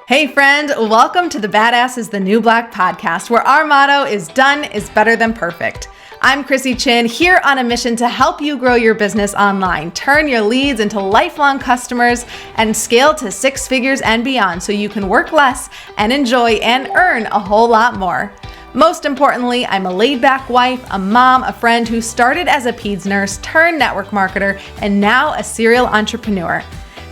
Hey friend, welcome to the Badass is the New Black podcast, where our motto is done is better than perfect. I'm Chrissy Chin, here on a mission to help you grow your business online, turn your leads into lifelong customers, and scale to six figures and beyond so you can work less and enjoy and earn a whole lot more. Most importantly, I'm a laid-back wife, a mom, a friend who started as a peds nurse, turned network marketer, and now a serial entrepreneur.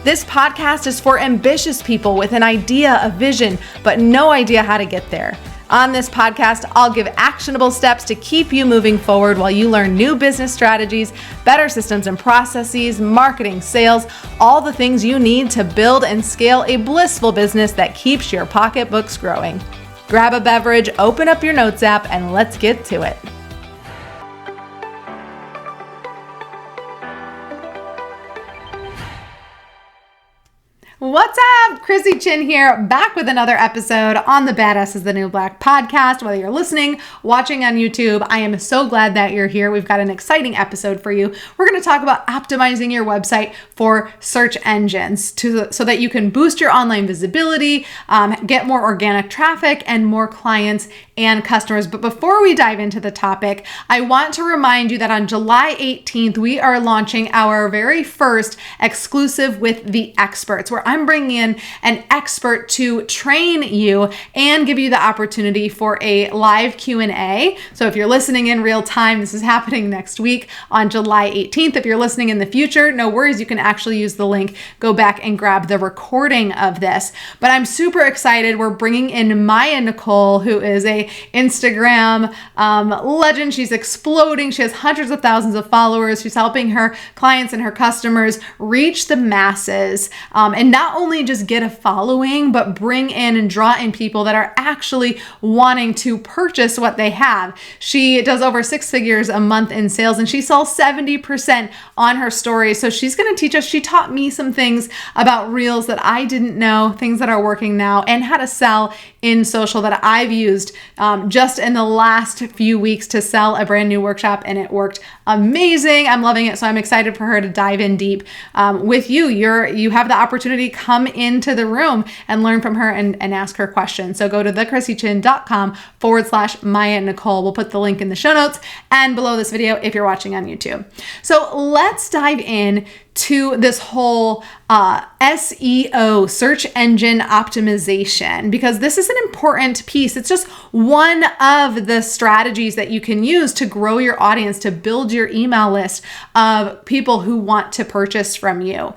This podcast is for ambitious people with an idea, a vision, but no idea how to get there. On this podcast, I'll give actionable steps to keep you moving forward while you learn new business strategies, better systems and processes, marketing, sales, all the things you need to build and scale a blissful business that keeps your pocketbooks growing. Grab a beverage, open up your notes app, and let's get to it. What's up? Chrissy Chin here, back with another episode on the Badass is the New Black podcast. Whether you're listening, watching on YouTube, I am so glad that you're here. We've got an exciting episode for you. We're going to talk about optimizing your website for search engines so that you can boost your online visibility, get more organic traffic, and more clients and customers. But before we dive into the topic, I want to remind you that on July 18th, we are launching our very first exclusive with the experts, where I'm bringing in an expert to train you and give you the opportunity for a live Q&A. So if you're listening in real time, this is happening next week on July 18th. If you're listening in the future, no worries, you can actually use the link, go back and grab the recording of this. But I'm super excited. We're bringing in Mya Nichol, who is a Instagram legend. She's exploding. She has hundreds of thousands of followers. She's helping her clients and her customers reach the masses and not only just get a following, but bring in and draw in people that are actually wanting to purchase what they have. She does over six figures a month in sales, and she sells 70% on her stories. So she's going to teach us. She taught me some things about reels that I didn't know, things that are working now, and how to sell in social that I've used just in the last few weeks to sell a brand new workshop, and it worked amazing. I'm loving it. So I'm excited for her to dive in deep with you. You have the opportunity to come into the room and learn from her and ask her questions. So go to thechrissychin.com/Mya Nichol. We'll put the link in the show notes and below this video if you're watching on YouTube. So let's dive in to this whole SEO, search engine optimization, because this is an important piece. It's just one of the strategies that you can use to grow your audience, to build your email list of people who want to purchase from you.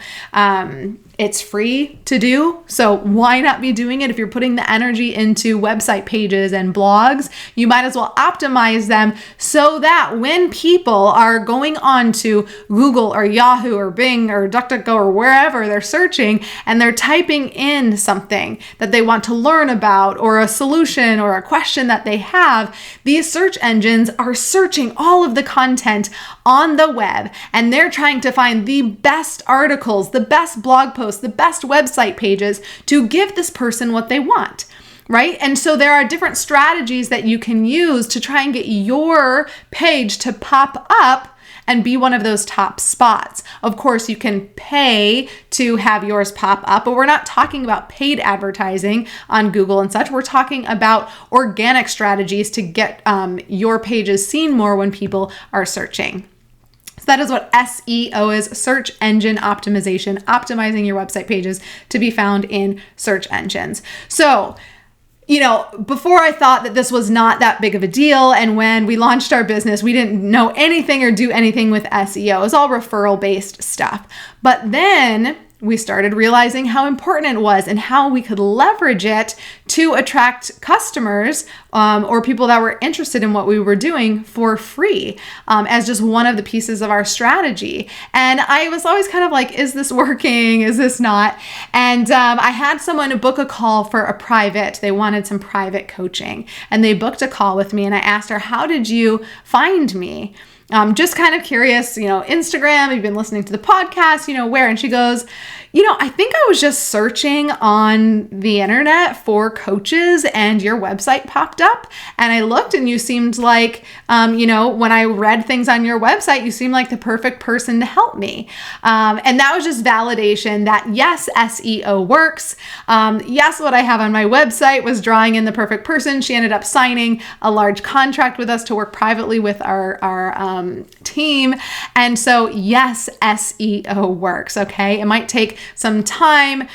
It's free to do, so why not be doing it? If you're putting the energy into website pages and blogs, you might as well optimize them so that when people are going on to Google or Yahoo or Bing or DuckDuckGo or wherever they're searching and they're typing in something that they want to learn about or a solution or a question that they have, these search engines are searching all of the content on the web, and they're trying to find the best articles, the best blog posts, the best website pages to give this person what they want, right? And so there are different strategies that you can use to try and get your page to pop up and be one of those top spots. Of course, you can pay to have yours pop up, but we're not talking about paid advertising on Google and such. We're talking about organic strategies to get your pages seen more when people are searching. So that is what SEO is, search engine optimization, optimizing your website pages to be found in search engines. So, before I thought that this was not that big of a deal, and when we launched our business, we didn't know anything or do anything with SEO. It was all referral-based stuff. But then we started realizing how important it was and how we could leverage it to attract customers or people that were interested in what we were doing for free as just one of the pieces of our strategy. And I was always kind of like, is this working? Is this not? And I had someone book a call for a private. They wanted some private coaching, and they booked a call with me, and I asked her, how did you find me? just kind of curious, Instagram, you've been listening to the podcast, where? And she goes, I think I was just searching on the internet for coaches and your website popped up and I looked and you seemed like, when I read things on your website, you seemed like the perfect person to help me. And that was just validation that yes, SEO works. Yes, what I have on my website was drawing in the perfect person. She ended up signing a large contract with us to work privately with our team. And so yes, SEO works. Okay. It might take some time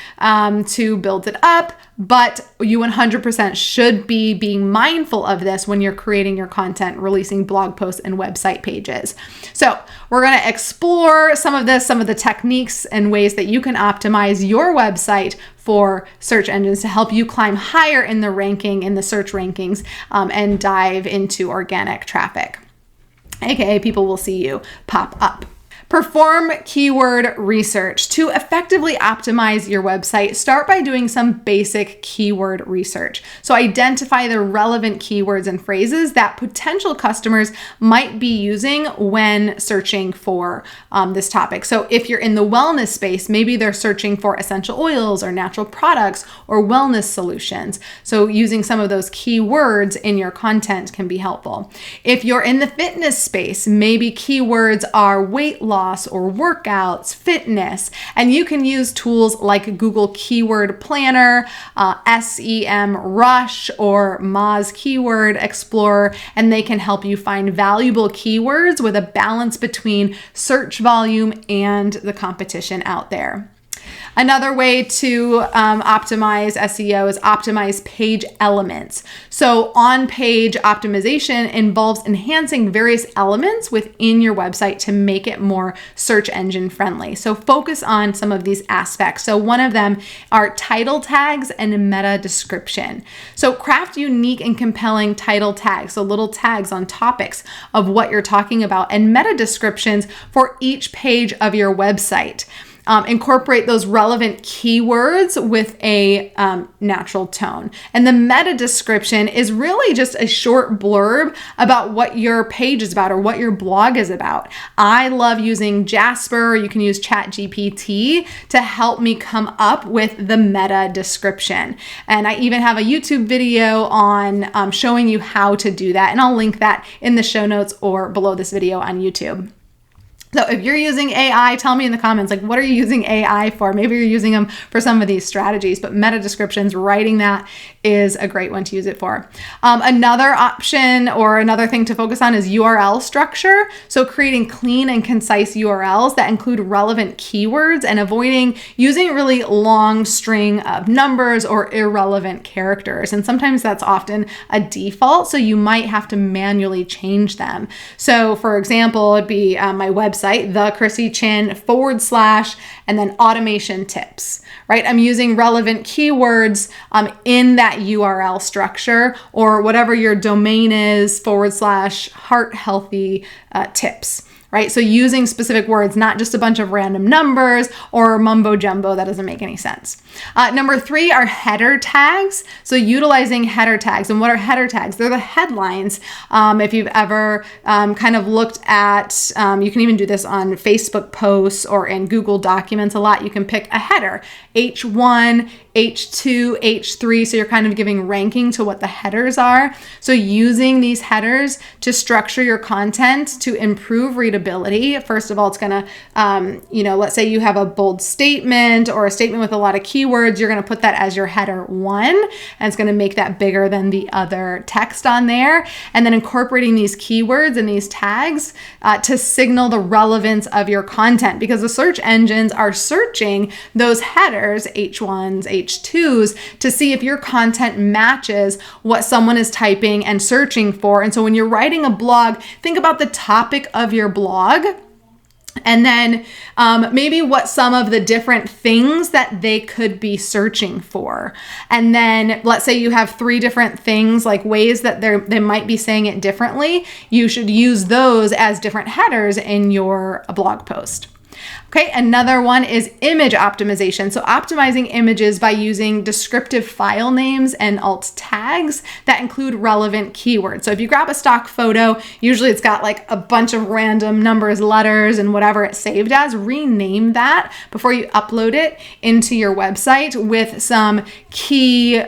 to build it up, but you 100% should be being mindful of this when you're creating your content, releasing blog posts and website pages. So we're going to explore some of the techniques and ways that you can optimize your website for search engines to help you climb higher in the search rankings, and dive into organic traffic. AKA people will see you pop up. Perform keyword research. To effectively optimize your website, start by doing some basic keyword research. So identify the relevant keywords and phrases that potential customers might be using when searching for this topic. So if you're in the wellness space, maybe they're searching for essential oils or natural products or wellness solutions. So using some of those keywords in your content can be helpful. If you're in the fitness space, maybe keywords are weight loss or workouts, fitness, and you can use tools like Google Keyword Planner, SEMrush, or Moz Keyword Explorer, and they can help you find valuable keywords with a balance between search volume and the competition out there. Another way to optimize SEO is optimize page elements. So on-page optimization involves enhancing various elements within your website to make it more search engine friendly. So focus on some of these aspects. So one of them are title tags and meta description. So craft unique and compelling title tags, so little tags on topics of what you're talking about, and meta descriptions for each page of your website. Incorporate those relevant keywords with a natural tone. And the meta description is really just a short blurb about what your page is about or what your blog is about. I love using Jasper, or you can use ChatGPT to help me come up with the meta description. And I even have a YouTube video on showing you how to do that. And I'll link that in the show notes or below this video on YouTube. So if you're using AI, tell me in the comments, what are you using AI for? Maybe you're using them for some of these strategies, but meta descriptions, writing that is a great one to use it for. Another option or another thing to focus on is URL structure. So creating clean and concise URLs that include relevant keywords and avoiding using a really long string of numbers or irrelevant characters. And sometimes that's often a default, so you might have to manually change them. So for example, it'd be my website, thechrissychin / and then automation tips, right? I'm using relevant keywords in that URL structure, or whatever your domain is / heart healthy tips. Right? So using specific words, not just a bunch of random numbers or mumbo jumbo that doesn't make any sense. Number 3 are header tags. So utilizing header tags. And what are header tags? They're the headlines. If you've ever kind of looked at, you can even do this on Facebook posts or in Google Documents a lot. You can pick a header, H1, H2, H3. So you're kind of giving ranking to what the headers are. So using these headers to structure your content to improve readability. First of all, it's going to, let's say you have a bold statement or a statement with a lot of keywords. You're going to put that as your header 1, and it's going to make that bigger than the other text on there. And then incorporating these keywords and these tags to signal the relevance of your content, because the search engines are searching those headers, H1s, H2s, to see if your content matches what someone is typing and searching for. And so when you're writing a blog, think about the topic of your blog, and then maybe what some of the different things that they could be searching for. And then let's say you have 3 different things, like ways that they might be saying it differently. You should use those as different headers in your blog post. Okay, another one is image optimization. So optimizing images by using descriptive file names and alt tags that include relevant keywords. So if you grab a stock photo, usually it's got like a bunch of random numbers, letters, and whatever it's saved as. Rename that before you upload it into your website with some key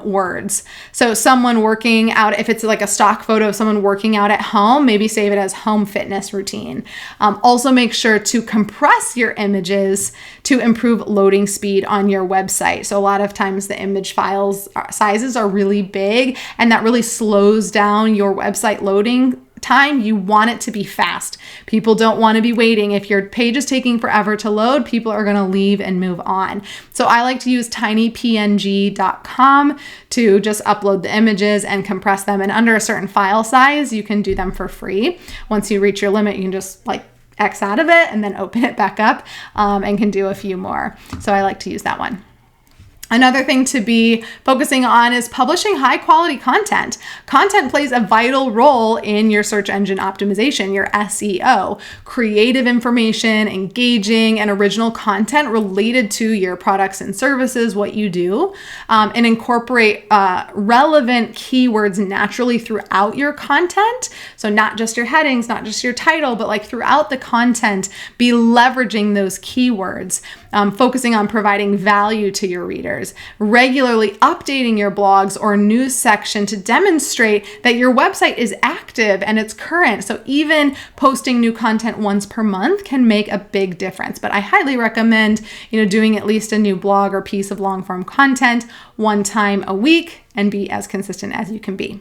words. So someone working out, if it's like a stock photo of someone working out at home, maybe save it as home fitness routine. Also make sure to compress your images to improve loading speed on your website. So a lot of times the image files sizes are really big, and that really slows down your website loading time. You want it to be fast. People don't want to be waiting. If your page is taking forever to load, people are going to leave and move on. So I like to use tinypng.com to just upload the images and compress them. And under a certain file size, you can do them for free. Once you reach your limit, you can just like X out of it and then open it back up and can do a few more. So I like to use that one. Another thing to be focusing on is publishing high quality content. Content plays a vital role in your search engine optimization, your SEO. Creative information, engaging, and original content related to your products and services, what you do, and incorporate relevant keywords naturally throughout your content. So not just your headings, not just your title, but like throughout the content, be leveraging those keywords. Focusing on providing value to your readers, regularly updating your blogs or news section to demonstrate that your website is active and it's current. So even posting new content once per month can make a big difference. But I highly recommend, doing at least a new blog or piece of long form content one time a week and be as consistent as you can be.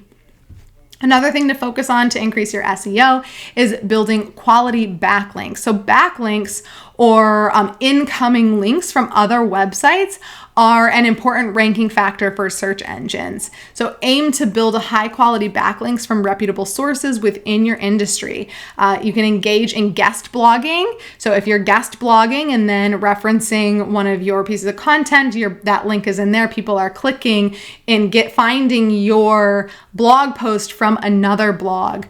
Another thing to focus on to increase your SEO is building quality backlinks. So backlinks or incoming links from other websites are an important ranking factor for search engines. So aim to build a high quality backlinks from reputable sources within your industry. You can engage in guest blogging. So if you're guest blogging and then referencing one of your pieces of content, that link is in there. People are clicking and finding your blog post from another blog,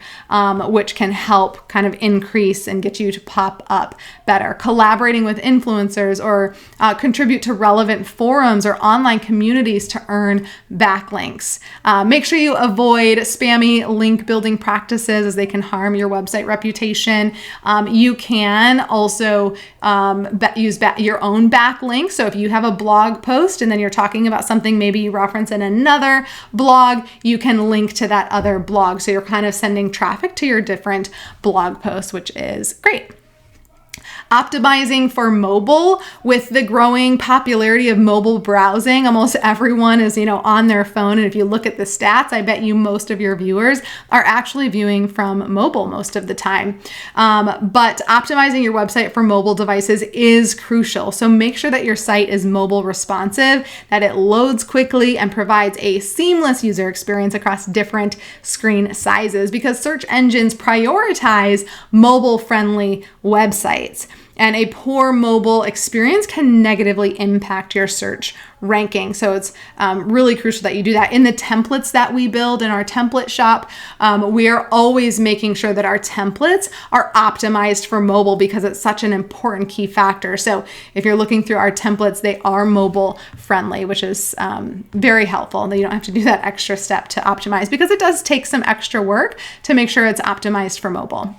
which can help kind of increase and get you to pop up better. Collaborating with influencers or contribute to relevant forums or online communities to earn backlinks. Make sure you avoid spammy link building practices as they can harm your website reputation. You can also use your own backlinks. So if you have a blog post and then you're talking about something maybe you reference in another blog, you can link to that other blog. So you're kind of sending traffic to your different blog posts, which is great. Optimizing for mobile. With the growing popularity of mobile browsing, almost everyone is, on their phone. And if you look at the stats, I bet you most of your viewers are actually viewing from mobile most of the time. But optimizing your website for mobile devices is crucial. So make sure that your site is mobile responsive, that it loads quickly and provides a seamless user experience across different screen sizes, because search engines prioritize mobile-friendly websites. And a poor mobile experience can negatively impact your search ranking. So it's really crucial that you do that. In the templates that we build in our template shop, we are always making sure that our templates are optimized for mobile because it's such an important key factor. So if you're looking through our templates, they are mobile friendly, which is very helpful. And you don't have to do that extra step to optimize because it does take some extra work to make sure it's optimized for mobile.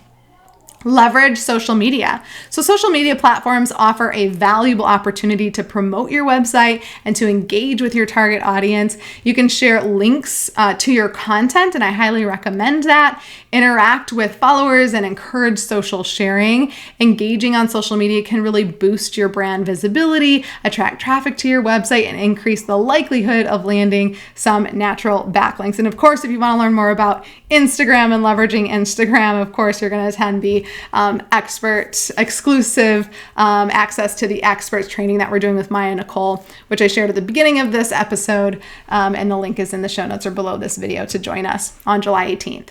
Leverage social media. So social media platforms offer a valuable opportunity to promote your website and to engage with your target audience. You can share links to your content, and I highly recommend that. Interact with followers and encourage social sharing. Engaging on social media can really boost your brand visibility, attract traffic to your website, and increase the likelihood of landing some natural backlinks. And of course, if you want to learn more about Instagram and leveraging Instagram, of course, you're going to attend the exclusive access to the experts training that we're doing with Mya Nichol, which I shared at the beginning of this episode, and the link is in the show notes or below this video to join us on July 18th.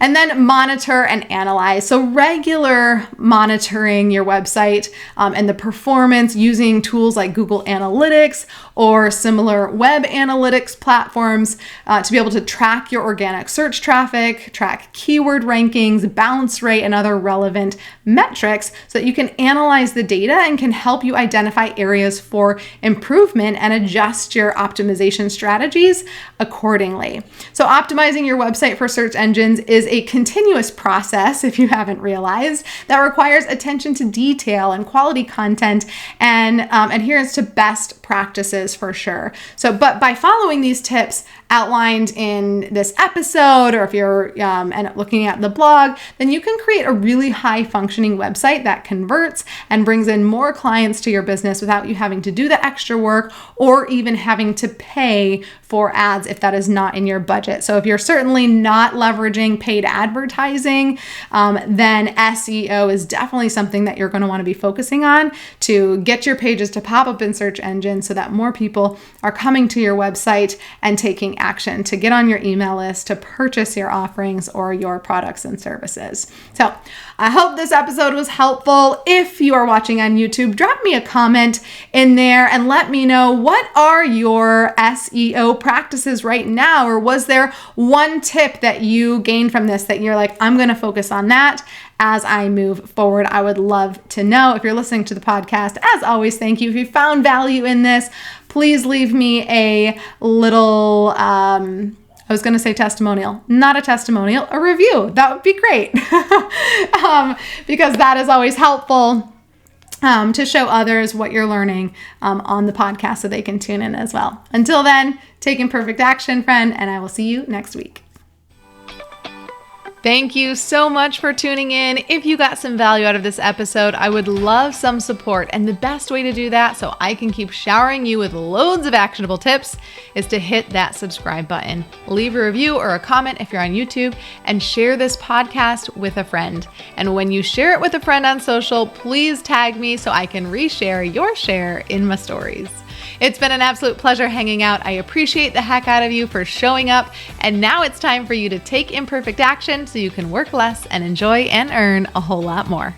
And then monitor and analyze. So regular monitoring your website and the performance using tools like Google Analytics or similar web analytics platforms to be able to track your organic search traffic, track keyword rankings, bounce rate, and other relevant metrics so that you can analyze the data and can help you identify areas for improvement and adjust your optimization strategies accordingly. So optimizing your website for search engines is a continuous process, if you haven't realized, that requires attention to detail and quality content and adherence to best practices for sure. So, but by following these tips outlined in this episode, or if you're end up looking at the blog, then you can create a really high functioning website that converts and brings in more clients to your business without you having to do the extra work or even having to pay for ads if that is not in your budget. So if you're certainly not leveraging paid advertising, then SEO is definitely something that you're going to want to be focusing on to get your pages to pop up in search engines so that more people are coming to your website and taking action to get on your email list to purchase your offerings or your products and services. So I hope this episode was helpful. If you are watching on YouTube, drop me a comment in there and let me know, what are your SEO practices right now? Or was there one tip that you gained from this that you're like, I'm going to focus on that as I move forward? I would love to know. If you're listening to the podcast, as always, thank you. If you found value in this, please leave me a little, I was going to say testimonial, not a testimonial, a review. That would be great because that is always helpful to show others what you're learning on the podcast so they can tune in as well. Until then, take imperfect action, friend, and I will see you next week. Thank you so much for tuning in. If you got some value out of this episode, I would love some support. And the best way to do that, so I can keep showering you with loads of actionable tips, is to hit that subscribe button. Leave a review or a comment if you're on YouTube, and share this podcast with a friend. And when you share it with a friend on social, please tag me so I can reshare your share in my stories. It's been an absolute pleasure hanging out. I appreciate the heck out of you for showing up. And now it's time for you to take imperfect action so you can work less and enjoy and earn a whole lot more.